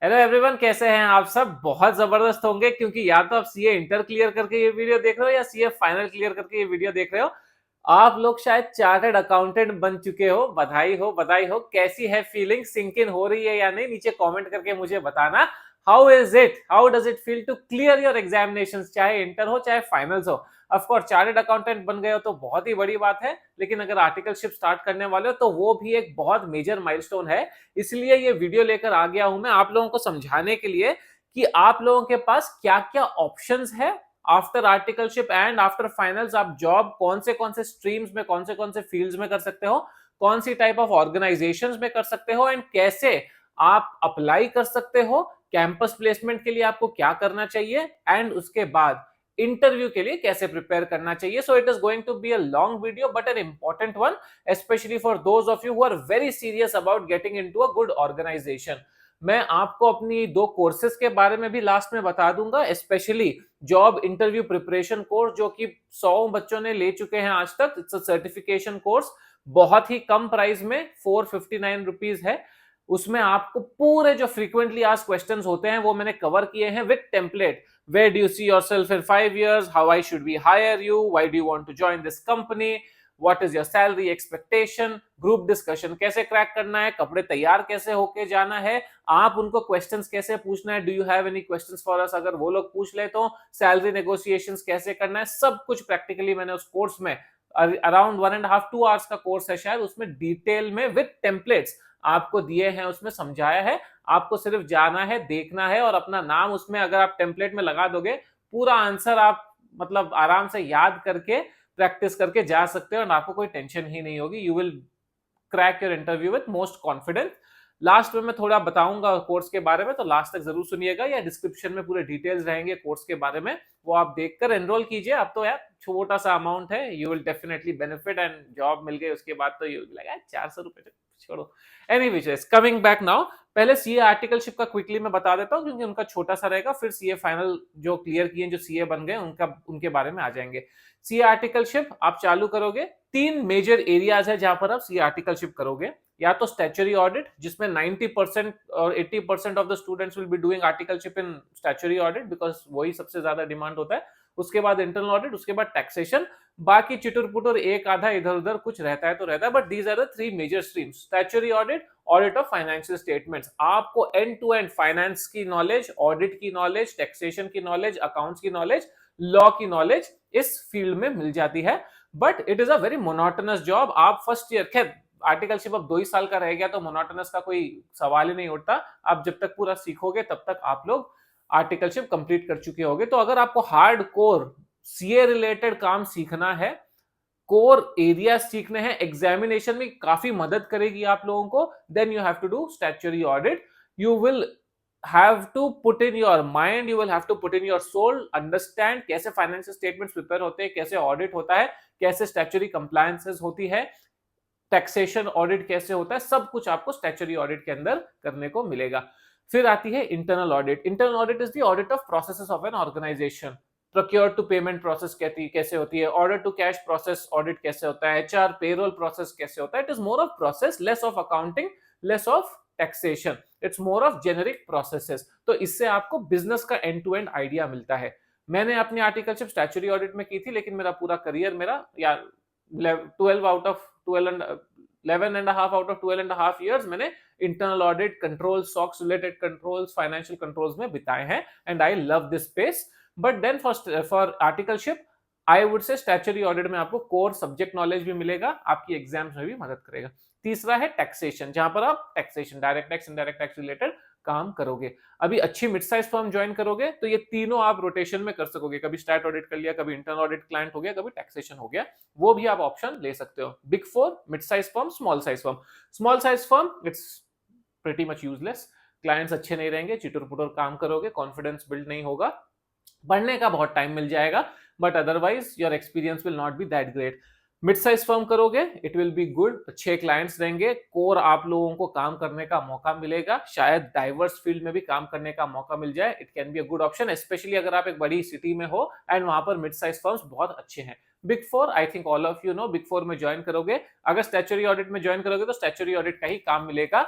Hello everyone, कैसे हैं आप सब? बहुत जबरदस्त होंगे क्योंकि या तो आप सीए इंटर क्लियर करके ये वीडियो देख रहे हो या सीए फाइनल क्लियर करके ये वीडियो देख रहे हो। आप लोग शायद चार्टर्ड अकाउंटेंट बन चुके हो। बधाई हो, बधाई हो। कैसी है फीलिंग? सिंक इन हो रही है या नहीं? नीचे कमेंट करके मुझे बताना। How is it, how does it feel to clear your examination, चाहे इंटर हो चाहे फाइनल्स हो। ऑफ कोर्स चार्टर्ड अकाउंटेंट बन गए हो तो बहुत ही बड़ी बात है, लेकिन अगर आर्टिकलशिप स्टार्ट करने वाले हो तो वो भी एक बहुत मेजर माइलस्टोन है। इसलिए ये वीडियो लेकर आ गया हूं मैं आप लोगों को समझाने के लिए कि आप लोगों के पास क्या क्या ऑप्शंस है after articleship and after finals. आप जॉब कौन से स्ट्रीम्स में, कौन से फील्ड्स में कर सकते हो, कौन सी टाइप ऑफ ऑर्गेनाइजेशंस में कर सकते हो, एंड कैसे आप अप्लाई कर सकते हो। कैंपस प्लेसमेंट के लिए आपको क्या करना चाहिए, एंड उसके बाद इंटरव्यू के लिए कैसे प्रिपेयर करना चाहिए। So it is going to be a long video but an important one, especially for those of you who are very serious about getting into a good organization। मैं आपको अपनी दो कोर्सेज के बारे में भी लास्ट में बता दूंगा, specially job interview preparation course जो कि 100 बच्चों ने ले चुके हैं आज तक। इट्स अ सर्टिफिकेशन कोर्स, बहुत ही कम प्राइस में 459 रुपीज है। उसमें आपको पूरे जो फ्रीक्वेंटली आस्क्ड क्वेश्चंस होते हैं वो मैंने कवर किए हैं with template. Where do you see yourself in 5 years? How I should we hire you? Why do you want to join this company? What is your salary expectation? Group discussion कैसे crack करना है, कपड़े तैयार कैसे होके जाना है, आप उनको क्वेश्चंस कैसे पूछना है, do you have any questions for us, अगर वो लोग पूछ ले तो सैलरी नेगोशिएशंस कैसे करना है, सब कुछ प्रैक्टिकली मैंने उस कोर्स में, अराउंड 1.5 2 hours का कोर्स है शायद, उसमें डिटेल में विद टेम्पलेट्स आपको दिए हैं, उसमें समझाया है। आपको सिर्फ जाना है, देखना है और अपना नाम उसमें अगर आप टेम्पलेट में लगा दोगे, पूरा आंसर आप मतलब आराम से याद करके प्रैक्टिस करके जा सकते हो और आपको कोई टेंशन ही नहीं होगी। You will crack your interview with most confident. Last में मैं थोड़ा बताऊंगा कोर्स के बारे में, तो लास्ट तक जरूर सुनिएगा, या डिस्क्रिप्शन में पूरे डिटेल्स रहेंगे कोर्स के बारे में, वो आप देखकर एनरोल कीजिए। अब तो यार छोटा सा अमाउंट है, you will definitely benefit, and job मिल गई उसके बाद तो यू लगा 400 रुपए, छोड़ो। Any which is coming back now, पहले सीए आर्टिकलशिप का क्विकली मैं बता देता हूं क्योंकि उनका छोटा सा रहेगा, फिर सीए फाइनल जो क्लियर किए, जो सीए बन गए उनका, उनके बारे में आ जाएंगे। सीए आर्टिकलशिप आप चालू करोगे, 3 मेजर एरियाज है जहां पर आप सीए आर्टिकलशिप करोगे। या तो स्टैच्यूटरी ऑडिट, जिसमें 90% और 80% of the students will be doing articleship in statutory audit because वही सबसे ज्यादा डिमांड होता है। उसके बाद इंटरनल ऑडिट, उसके बाद टैक्सेशन, बाकी चिटुर पुटुर एक आधा इधर उधर कुछ रहता है तो रहता है, but these are the 3 major streams. Statutory audit, audit of financial statements, आपको एंड टू एंड फाइनेंस की नॉलेज, ऑडिट की नॉलेज, टैक्सेशन की नॉलेज, अकाउंट्स की नॉलेज, लॉ की नॉलेज इस फील्ड में मिल जाती है। But it is a very monotonous job. आप फर्स्ट ईयर, खैर आर्टिकलशिप अब 2 ही साल का रह गया तो मोनोटोनस का कोई सवाल ही नहीं उठता। आप जब तक पूरा सीखोगे तब तक आप लोग आर्टिकलशिप कंप्लीट कर चुके होगे। तो अगर आपको हार्ड कोर सीए रिलेटेड काम सीखना है, कोर एरिया सीखने हैं, एग्जामिनेशन में काफी मदद करेगी आप लोगों को, then you have to do statutory audit. You will have to put in your mind, you will have to put in your soul, understand कैसे फाइनेंशियल स्टेटमेंट्स प्रिपेयर होते हैं, कैसे ऑडिट होता है, कैसे स्टैच्यूटरी कंप्लायंसेस होती है, टैक्सेशन ऑडिट कैसे होता है, सब कुछ आपको स्टैच्यूटरी ऑडिट के अंदर करने को मिलेगा। फिर आती है internal audit. Internal audit is the audit of processes of an organisation. Procure to payment process कैसे होती है, order to cash process audit कैसे होता है, एचआर पेरोल प्रोसेस कैसे होता है। It is more of process, less of accounting, less of taxation, it's more of generic processes. तो इससे आपको बिजनेस का एंड टू एंड आइडिया मिलता है। मैंने अपनी आर्टिकलशिप स्टैच्यूटरी ऑडिट में की थी, लेकिन मेरा पूरा करियर, मेरा या 12 out of 12 11 and half out of 12 and half years मैंने internal audit, control, SOX related controls, financial controls में बिताए हैं, and I love this space. But then for articleship I would say statutory audit में आपको core subject knowledge भी मिलेगा, आपकी exams में भी मदद करेगा। तीसरा है टैक्सेशन, जहां पर आप taxation, direct tax, indirect tax related काम करोगे। अभी अच्छी मिड साइज फर्म ज्वाइन करोगे तो ये तीनों आप रोटेशन में कर सकोगे, कभी स्टैट ऑडिट कर लिया, कभी इंटरनल ऑडिट क्लाइंट हो गया, कभी टैक्सेशन हो गया, वो भी आप ऑप्शन ले सकते हो। Big four, mid size firm, small size firm. Small size firm it's pretty much useless, clients अच्छे नहीं रहेंगे, चिटुर पुटुर काम करोगे, कॉन्फिडेंस बिल्ड नहीं होगा, पढ़ने का बहुत टाइम मिल जाएगा, but otherwise your experience will not be that great. Mid size firm करोगे, इट विल बी गुड, अच्छे क्लाइंट्स रहेंगे, कोर आप लोगों को काम करने का मौका मिलेगा, शायद डाइवर्स फील्ड में भी काम करने का मौका मिल जाए। It can be a good option, specially अगर आप एक बड़ी सिटी में हो एंड वहां पर मिड साइज फर्म्स बहुत अच्छे हैं। Big four, I think all of you know, big four में ज्वाइन करोगे, अगर स्टैच्यूटरी ऑडिट में ज्वाइन करोगे तो स्टैच्यूटरी ऑडिट का ही काम मिलेगा।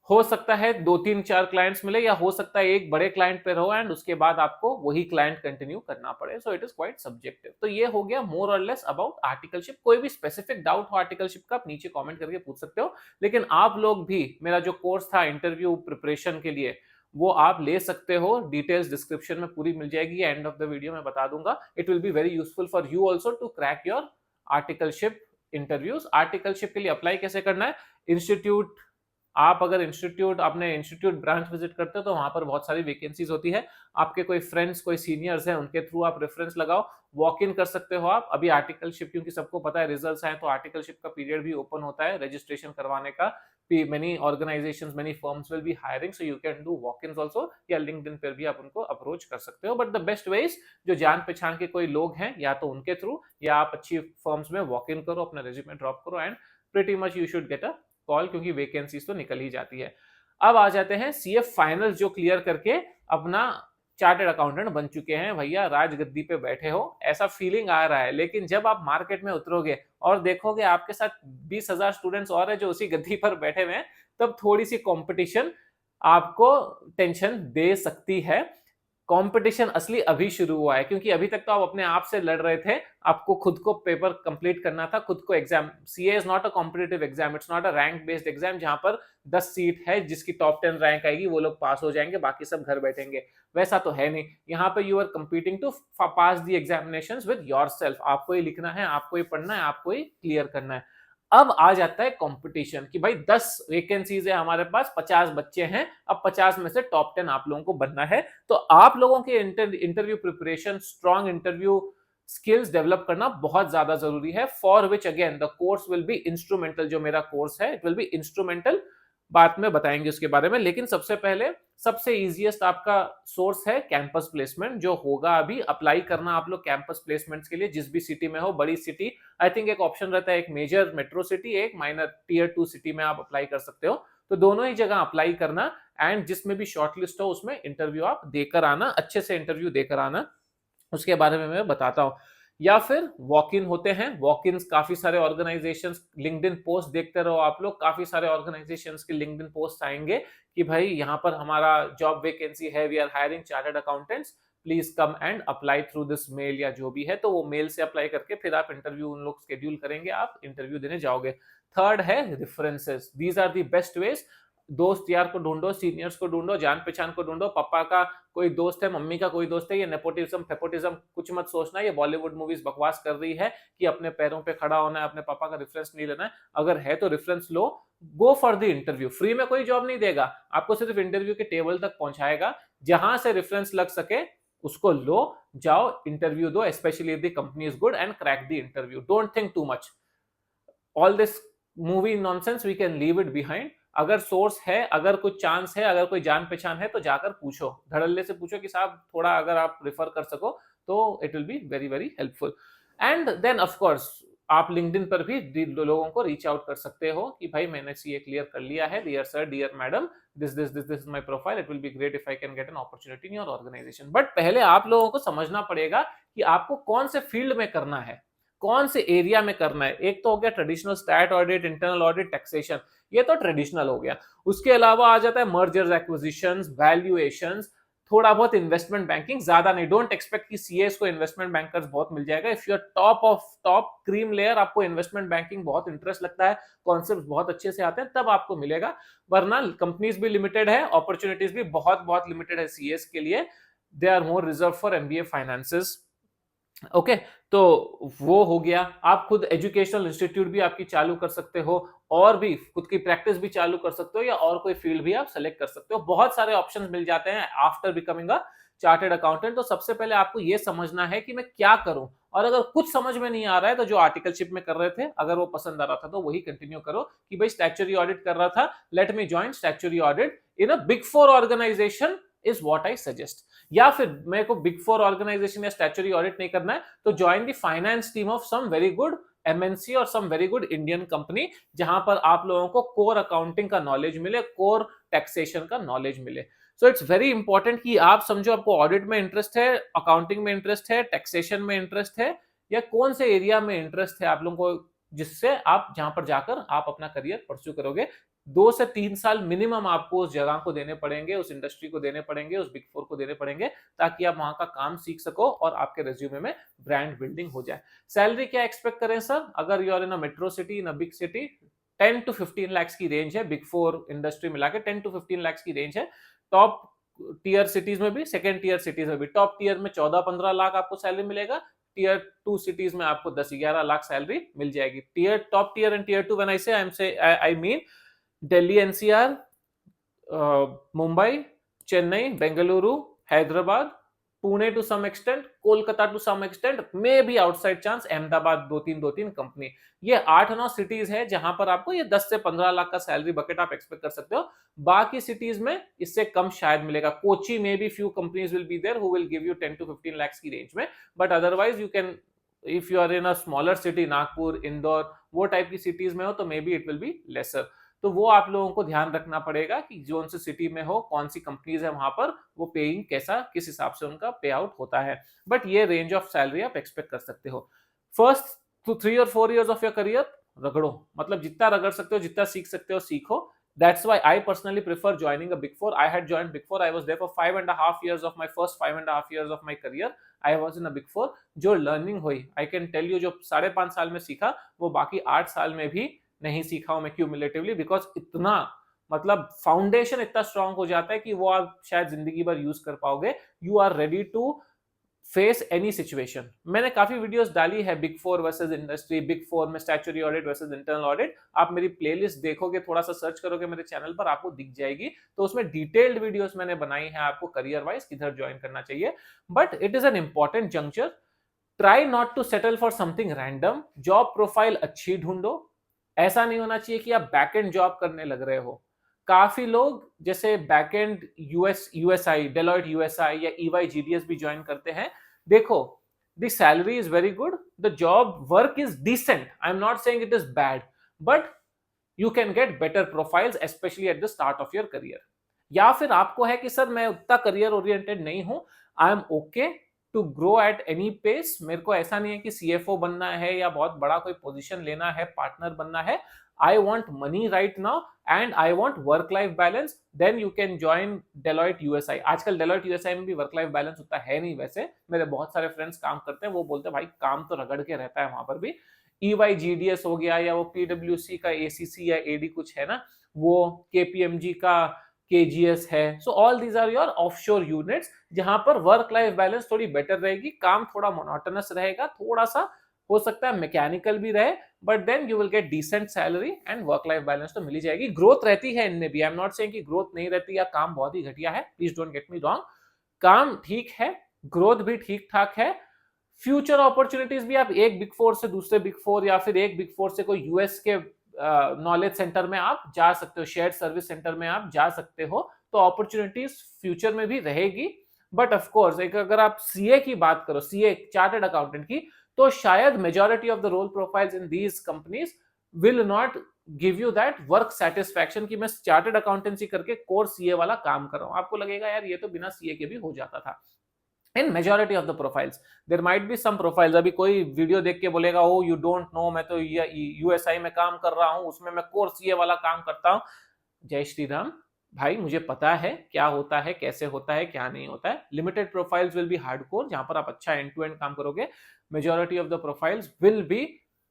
हो सकता है 2 3 4 क्लाइंट्स मिले, या हो सकता है एक बड़े क्लाइंट पे रहो एंड उसके बाद आपको वही क्लाइंट कंटिन्यू करना पड़े। सो इट इज क्वाइट सब्जेक्टिव। तो ये हो गया मोर और लेस अबाउट आर्टिकलशिप। कोई भी स्पेसिफिक डाउट हो आर्टिकलशिप का, आप नीचे कमेंट करके पूछ सकते हो। लेकिन आप लोग भी मेरा जो कोर्स था इंटरव्यू प्रिपरेशन के लिए, वो आप ले सकते हो। डिटेल्स डिस्क्रिप्शन में पूरी मिल जाएगी, एंड ऑफ द वीडियो में बता दूंगा। It will be very useful for you also to crack your articleship interviews. Articleship के लिए अप्लाई कैसे करना है? इंस्टीट्यूट, आप अगर इंस्टीट्यूट अपने इंस्टीट्यूट ब्रांच विजिट करते हो तो वहां पर बहुत सारी वैकेंसीज होती है। आपके कोई फ्रेंड्स, कोई सीनियर्स हैं, उनके थ्रू आप रेफरेंस लगाओ, वॉक इन कर सकते हो आप। अभी आर्टिकलशिप, क्योंकि सबको पता है रिजल्ट्स आए, तो आर्टिकलशिप का पीरियड भी ओपन होता है रजिस्ट्रेशन करवाने का। Many organisations, many firms will be hiring, so you can do walk in also, या लिंक्डइन पर भी आप उनको अप्रोच कर सकते हो। But the best way is, जो जान पहचान के कोई लोग हैं, या तो उनके थ्रू, या आप अच्छी फर्म्स में वॉक इन करो, अपना रेज्यूमे ड्रॉप करो, and pretty much you should get a call, क्योंकि वैकेंसीज तो निकल ही जाती है। अब आ जाते हैं सीए फाइनल, जो क्लियर करके अपना चार्टर्ड अकाउंटेंट बन चुके हैं। भैया राजगद्दी पे बैठे हो ऐसा फीलिंग आ रहा है, लेकिन जब आप मार्केट में उतरोगे और देखोगे आपके साथ 20,000 स्टूडेंट्स और है जो उसी गद्दी पर बैठे हुए हैं, तब थोड़ी सी कंपटीशन आपको टेंशन दे सकती है। कंपटीशन असली अभी शुरू हुआ है, क्योंकि अभी तक तो आप अपने आप से लड़ रहे थे। आपको खुद को पेपर कंप्लीट करना था, खुद को exam. CA is not a competitive exam, it's not a rank based exam जहां पर 10 सीट है, जिसकी टॉप 10 रैंक आएगी वो लोग पास हो जाएंगे, बाकी सब घर बैठेंगे। वैसा तो है नहीं। यहाँ पे you are competing to pass the examinations with yourself. आपको ही लिखना है, आपको ही पढ़ना है, आपको ही क्लियर करना है। अब आ जाता है कंपटीशन कि भाई 10 वैकेंसीज है हमारे पास, 50 बच्चे हैं, अब 50 में से टॉप 10 आप लोगों को बनना है। तो आप लोगों के interview preparation, strong interview skills develop करना बहुत ज्यादा जरूरी है, for which again the course will be instrumental. जो मेरा कोर्स है, इट विल बी इंस्ट्रूमेंटल। बात में बताएंगे उसके बारे में, लेकिन सबसे पहले सबसे इजीएस्ट आपका सोर्स है कैंपस प्लेसमेंट, जो होगा अभी। अप्लाई करना आप लोग कैंपस प्लेसमेंट्स के लिए जिस भी सिटी में हो, बड़ी सिटी। आई थिंक एक ऑप्शन रहता है, एक मेजर मेट्रो सिटी, एक माइनर टियर 2 सिटी में आप अप्लाई कर सकते हो। तो दोनों ही जगह अप्लाई करना, एंड जिसमें भी शॉर्टलिस्ट हो उसमें इंटरव्यू आप देकर आना, अच्छे से इंटरव्यू देकर आना। उसके बारे में मैं बताता हूँ। या फिर वॉक इन होते हैं, वॉक इन काफी सारे ऑर्गेनाइजेशंस, लिंक्डइन पोस्ट देखते रहो आप लोग, काफी सारे ऑर्गेनाइजेशंस के लिंक्डइन पोस्ट आएंगे कि भाई यहाँ पर हमारा जॉब वैकेंसी है, we are hiring chartered accountants, please come and apply through this mail, या जो भी है। तो वो मेल से अप्लाई करके फिर आप इंटरव्यू उन लोग शेड्यूल करेंगे, आप इंटरव्यू देने जाओगे। थर्ड है references. These are the best ways. दोस्त यार को ढूंढो, सीनियर्स को ढूंढो, जान पहचान को ढूंढो। पापा का कोई दोस्त है, मम्मी का कोई दोस्त है। ये नेपोटिज्म फेपोटिज्म कुछ मत सोचना, ये बॉलीवुड मूवीज बकवास कर रही है कि अपने पैरों पे खड़ा होना है, अपने पापा का रेफरेंस नहीं लेना है। अगर है तो reference low, go for the interview. Free में कोई जॉब नहीं देगा आपको, सिर्फ इंटरव्यू के टेबल तक पहुंचाएगा। जहां से रेफरेंस लग सके उसको लो, जाओ इंटरव्यू दो, specially if the company is good, and crack the interview. Don't think too much. All this movie nonsense we can leave it behind. अगर सोर्स है, अगर कुछ चांस है, अगर कोई जान पहचान है, तो जाकर पूछो, धड़ल्ले से पूछो कि साहब थोड़ा अगर आप रिफर कर सको तो it will be very very helpful. And then of course आप लिंक्डइन पर भी लोगों को रीच आउट कर सकते हो कि भाई मैंने सीए क्लियर कर लिया है, dear sir, dear madam, this is my profile, it will be great if I can get an opportunity in your organisation. But पहले आप लोगों को समझना पड़ेगा कि आपको कौन से फील्ड में करना है, कौन से एरिया में करना है। एक तो हो गया traditional stat audit, internal audit, taxation, ये तो ट्रेडिशनल हो गया। उसके अलावा आ जाता है मर्जर्स, एक्विजिशंस, वैल्यूएशंस, थोड़ा बहुत इन्वेस्टमेंट बैंकिंग, ज्यादा नहीं। डोंट एक्सपेक्ट कि सीएस को इन्वेस्टमेंट बैंकर्स बहुत मिल जाएगा। If you are top of top cream layer, आपको इन्वेस्टमेंट बैंकिंग बहुत इंटरेस्ट लगता है, कॉन्सेप्ट बहुत अच्छे से आते हैं, तब आपको मिलेगा। वरना कंपनीज भी लिमिटेड है, अपॉर्चुनिटीज भी बहुत बहुत लिमिटेड है सीएस के लिए। They are more reserve for MBA finances. Okay, तो वो हो गया। आप खुद एजुकेशनल इंस्टीट्यूट भी आपकी चालू कर सकते हो, और भी खुद की प्रैक्टिस भी चालू कर सकते हो, या और कोई फील्ड भी आप सेलेक्ट कर सकते हो। बहुत सारे ऑप्शंस मिल जाते हैं after becoming a chartered accountant. तो सबसे पहले आपको ये समझना है कि मैं क्या करूं, और अगर कुछ समझ में नहीं आ रहा है तो जो आर्टिकलशिप में कर रहे थे, अगर वो पसंद आ रहा था तो वही कंटिन्यू करो कि भाई स्टैट्यूटरी ऑडिट कर रहा था, let me join statutory audit in a big 4 organization is what I suggest. या फिर मेरे को बिग 4 ऑर्गेनाइजेशन या स्टैट्यूटरी ऑडिट नहीं करना है, तो join the finance team of some very good MNC और some very good Indian company, जहां पर आप लोगों को कोर अकाउंटिंग का नॉलेज मिले, कोर टैक्सेशन का नॉलेज मिले। सो इट्स वेरी इंपॉर्टेंट कि आप समझो आपको ऑडिट में इंटरेस्ट है, अकाउंटिंग में इंटरेस्ट है, टैक्सेशन में इंटरेस्ट है, या कौन से एरिया में इंटरेस्ट है आप लोगों को, जिससे आप जहां पर जाकर आप अपना करियर परस्यू करोगे। 2 से 3 साल मिनिमम आपको उस जगह को देने पड़ेंगे, उस इंडस्ट्री को देने पड़ेंगे, उस बिग फोर को देने पड़ेंगे, ताकि आप वहां का काम सीख सको और आपके रेज्यूमे में ब्रांड बिल्डिंग हो जाए। सैलरी क्या एक्सपेक्ट करें सर? अगर you are in a metro city, in a big city, 10 to 15 lakhs की रेंज है। बिग फोर इंडस्ट्री मिला के 10 to 15 lakhs की रेंज है। टॉप टियर सिटीज में भी, सेकेंड टियर सिटीज में भी। टॉप टियर में 14-15 लाख आपको सैलरी मिलेगा, टियर 2 सिटीज में आपको 10-11 लाख सैलरी मिल जाएगी। Tier, top tier and tier 2 when I say, I mean Delhi NCR, Mumbai, Chennai, Bengaluru, Hyderabad, Pune to some extent, Kolkata to some extent, maybe outside chance Ahmedabad, दो तीन कंपनी। ये 8-9 सिटीज है जहां पर आपको ये 10 से 15 लाख का सैलरी बकेट आप एक्सपेक्ट कर सकते हो। बाकी सिटीज में इससे कम शायद मिलेगा। कोची में भी few companies will be there who will give you 10 to 15 lakhs की रेंज में, but otherwise you can, if you are in a smaller city, Nagpur, Indore, वो टाइप की सिटीज में हो तो maybe it will be lesser. तो वो आप लोगों को ध्यान रखना पड़ेगा कि जो सी सिटी में हो, कौन सी कंपनीज है वहां पर, वो पेइंग कैसा, किस हिसाब से उनका पे आउट होता है। बट ये रेंज ऑफ सैलरी आप एक्सपेक्ट कर सकते हो। First to 3 or 4 years of your career रगड़ो, मतलब जितना रगड़ सकते हो, जितना सीख सकते हो सीखो। That's why I personally prefer joining a Big Four. I had joined Big Four. I was there for 5.5 years of my first 5.5 years of my career. I was in a Big Four. जो learning हुई, I can tell you, जो 5.5 साल में सीखा, वो बाकी 8 साल में भी नहीं सीखा हूं मैं क्यूमुलेटिवली, बिकॉज इतना, मतलब फाउंडेशन इतना स्ट्रांग हो जाता है कि वो आप शायद जिंदगी भर यूज कर पाओगे। You are ready to face any situation. मैंने काफी वीडियोस डाली है big four versus industry, big four में statutory audit versus internal audit. आप मेरी प्लेलिस्ट देखोगे, थोड़ा सा सर्च करोगे मेरे चैनल पर, आपको दिख जाएगी। तो उसमें डिटेल्ड वीडियोस मैंने बनाई है आपको करियर वाइज किधर ज्वाइन करना चाहिए। But it is an important juncture. Try not to settle for something random. Job profile अच्छी ढूंढो। ऐसा नहीं होना चाहिए कि आप बैकएंड जॉब करने लग रहे हो। काफी लोग जैसे बैकएंड यूएसआई, डेलॉइट यूएसआई या ईवाई जीडीएस भी ज्वाइन करते हैं। देखो, the salary is very good, the job work is decent, I am not saying it is bad, but you can get better profiles specially at the start of your career. या फिर आपको है कि sir मैं उतना career oriented नहीं हूं, I am okay to grow at any pace. मेरे को ऐसा नहीं है कि सीएफओ बनना है या बहुत बड़ा कोई पोजीशन लेना है, पार्टनर बनना है। I want money right now and I want work life balance, then you can join Deloitte USI. आजकल डेलॉइट यूएसआई में भी वर्क लाइफ बैलेंस उतना है नहीं। वैसे मेरे बहुत सारे फ्रेंड्स काम करते हैं, वो बोलते हैं भाई काम तो रगड़ के रहता है वहां पर भी। ईवाई जीडीएस हो गया, या वो पीडब्ल्यूसी का एसीसी या एडी कुछ है ना, वो केपीएमजी का केजीएस है। So all these are your offshore units, जहां पर वर्क लाइफ बैलेंस थोड़ी बेटर रहेगी, काम थोड़ा मोनोटोनस रहेगा, थोड़ा सा हो सकता है मैकेनिकल भी रहे, but then you will get decent salary and work life balance तो मिली जाएगी। ग्रोथ रहती है इनमें भी, आई एम नॉट सेइंग कि ग्रोथ नहीं रहती या काम बहुत ही घटिया है, please don't get me wrong. काम ठीक है, ग्रोथ भी ठीक ठाक है। फ्यूचर अपॉर्चुनिटीज भी, आप एक बिग फोर से दूसरे बिग फोर या फिर एक बिग फोर से कोई यूएस के नॉलेज सेंटर में आप जा सकते हो, शेयर सर्विस सेंटर में आप जा सकते हो, तो अपॉर्चुनिटीज फ्यूचर में भी रहेगी। बट ऑफ कोर्स एक अगर आप सीए की बात करो, सीए चार्टर्ड अकाउंटेंट की, तो शायद majority of the role profiles in these companies will not give you that work satisfaction कि मैं चार्टर्ड अकाउंटेंसी करके कोर सीए वाला काम कर रहा हूं। आपको लगेगा यार ये तो बिना सीए के भी हो जाता था। In majority of the profiles there might be some profiles, अभी कोई वीडियो देख के बोलेगा ओ यू डोंट नो, मैं तो यूएसआई में काम कर रहा हूं, उसमें मैं कोर सीए वाला काम करता हूं। जय श्री राम भाई, मुझे पता है क्या होता है, कैसे होता है, क्या नहीं होता है। Limited profiles will be hardcore, जहां पर आप अच्छा एंड टू एंड काम करोगे। Majority of the profiles will be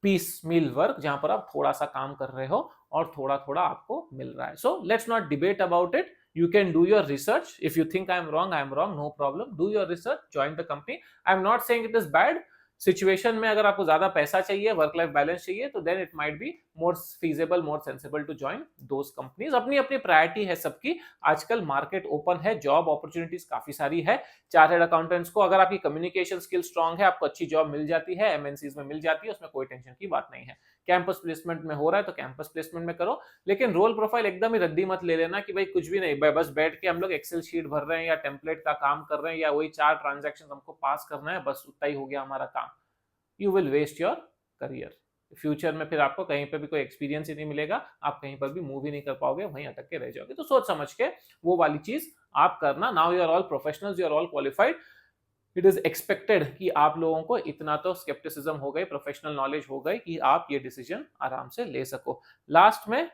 piecemeal work, जहां पर आप थोड़ा सा काम कर रहे हो और थोड़ा थोड़ा आपको मिल रहा है। So let's not debate about it. You can do your research. If you think I am wrong, no problem. Do your research, join the company. I am not saying it is bad. Situation में अगर आपको ज्यादा पैसा चाहिए, work life balance चाहिए, तो then it might be more feasible, more sensible to join those companies. अपनी अपनी प्रायोरिटी है सबकी। आजकल मार्केट ओपन है, जॉब अपॉर्चुनिटीज काफी सारी है। चार्टर्ड अकाउंटेंट्स को अगर आपकी कम्युनिकेशन स्किल स्ट्रांग है, आपको अच्छी जॉब मिल जाती है, एमएनसीज में मिल जाती है, उसमें कोई टेंशन की बात नहीं है। कैंपस प्लेसमेंट में हो रहा है तो कैंपस प्लेसमेंट में करो, लेकिन रोल प्रोफाइल एकदम ही रद्दी मत ले लेना कि भाई कुछ भी नहीं, बस बैठ के हम लोग एक्सेल शीट भर रहे हैं या टेम्पलेट का काम कर रहे हैं या वही 4 ट्रांजैक्शन हमको पास करना है, बस उतना ही हो गया हमारा काम। You will waste your career. Future में फिर आपको कहीं पर भी कोई एक्सपीरियंस ही नहीं मिलेगा, आप कहीं पर भी मूव ही नहीं कर पाओगे, वहीं अटक के रह जाओगे। तो सोच समझ के वो वाली चीज आप करना। Now you are all professionals, you are all qualified, it is expected कि आप लोगों को इतना तो स्केप्टिसिज्म हो गई, प्रोफेशनल नॉलेज हो गई कि आप ये डिसीजन आराम से ले सको। लास्ट में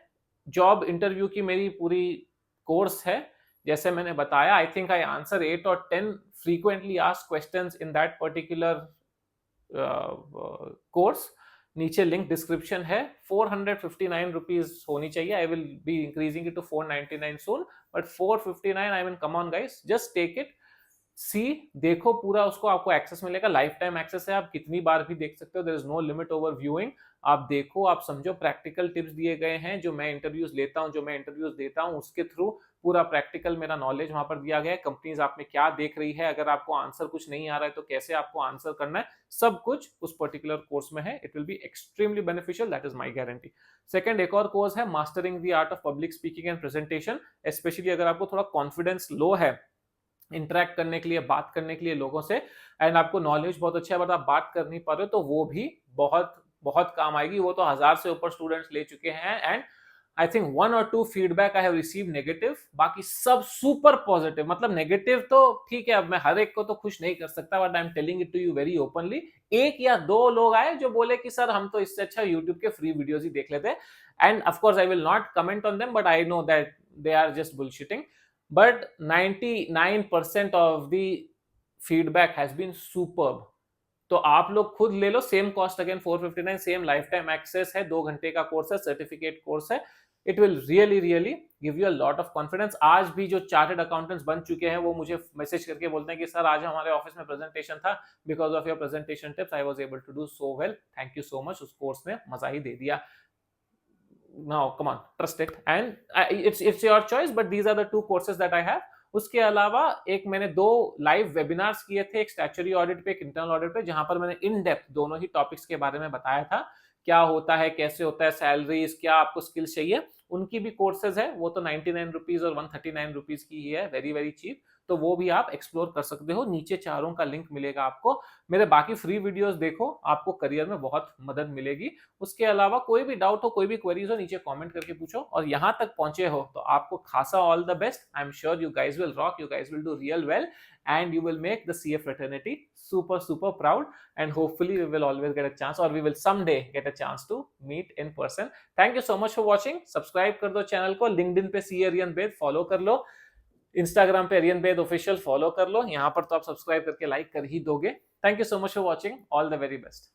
जॉब इंटरव्यू की मेरी पूरी कोर्स है, जैसे मैंने बताया। आई थिंक आई आंसर 8 और 10 frequently asked questions in that particular course. नीचे लिंक डिस्क्रिप्शन है। 459 रुपीज होनी चाहिए। I will be increasing it to 499 soon, but 459, I mean come on guys, just take it. See, देखो पूरा, उसको आपको access मिलेगा, लाइफ टाइम एक्सेस है, आप कितनी बार भी देख सकते हो, there is no limit over viewing. आप देखो, आप समझो, प्रैक्टिकल टिप्स दिए गए हैं जो मैं इंटरव्यूज लेता हूं, जो मैं इंटरव्यूज देता हूं, उसके थ्रू पूरा प्रैक्टिकल मेरा नॉलेज वहां पर दिया गया है। कंपनीज आप में क्या देख रही है, अगर आपको आंसर कुछ नहीं आ रहा है तो कैसे आपको आंसर करना है, सब कुछ उस पर्टिकुलर कोर्स में है। It will be extremely beneficial, that is my guarantee. Second, एक और कोर्स है mastering the art of public speaking and presentation. Specially अगर आपको थोड़ा कॉन्फिडेंस लो है इंटरेक्ट करने के लिए, बात करने के लिए लोगों से, एंड आपको नॉलेज बहुत अच्छा है बट आप बात कर नहीं पा रहे हो, तो वो भी बहुत बहुत काम आएगी। वो तो 1000 से ऊपर स्टूडेंट्स ले चुके हैं, एंड आई थिंक 1 और 2 feedback I have receive negative, बाकी सब सुपर पॉजिटिव। मतलब नेगेटिव तो ठीक है, अब मैं हर एक को तो खुश नहीं कर सकता, but I am telling it to you very openly. 1 या 2 लोग आए जो बोले कि सर हम तो इससे अच्छा यूट्यूब के फ्री वीडियोस ही देख लेते, end of course I will not comment on them, but I know that they are just bullshitting. But 99% of the feedback has been superb. तो आप लोग खुद ले लो, same cost again 459, same life time access है, 2 घंटे का course है, सर्टिफिकेट कोर्स है। It will really really give you a lot of confidence. आज भी जो चार्टर्ड अकाउंटेंट्स बन चुके हैं वो मुझे मैसेज करके बोलते हैं कि सर आज हमारे ऑफिस में प्रेजेंटेशन था, because of your presentation tips I was able to do so well, thank you so much. उस कोर्स ने मजा ही दे दिया। Now come on, trust it, and it's your choice, but these are the 2 courses that I have. उसके अलावा एक मैंने 2 live webinars किए थे, एक स्टैच्यूटरी ऑडिट पे, एक इंटरनल ऑडिट पे, जहां पर मैंने इन डेप्थ दोनों ही टॉपिक्स के बारे में बताया था, क्या होता है, कैसे होता है, सैलरीज, क्या आपको स्किल्स चाहिए। उनकी भी कोर्सेज है, वो तो 99 रुपीज और 139 रुपीज की ही है, वेरी वेरी चीप। तो वो भी आप एक्सप्लोर कर सकते हो। नीचे चारों का लिंक मिलेगा आपको। मेरे बाकी फ्री वीडियोस देखो, आपको करियर में बहुत मदद मिलेगी। उसके अलावा कोई भी डाउट हो, कोई भी क्वेरीज हो, नीचे कमेंट करके पूछो। और यहां तक पहुंचे हो तो आपको खासा all the best. I am sure you guys will rock, you guys will do real well, and you will make the CA fraternity super super proud, and hopefully we will always get a chance, or we will someday get a chance to meet in person. Thank you so much for watching. Subscribe कर दो channel को, LinkedIn पे CA Aryan Baid follow कर लो, Instagram पे Aryan Baid official follow कर लो। यहाँ पर तो आप सब्सक्राइब करके लाइक कर ही दोगे। Thank you so much for watching, all the very best.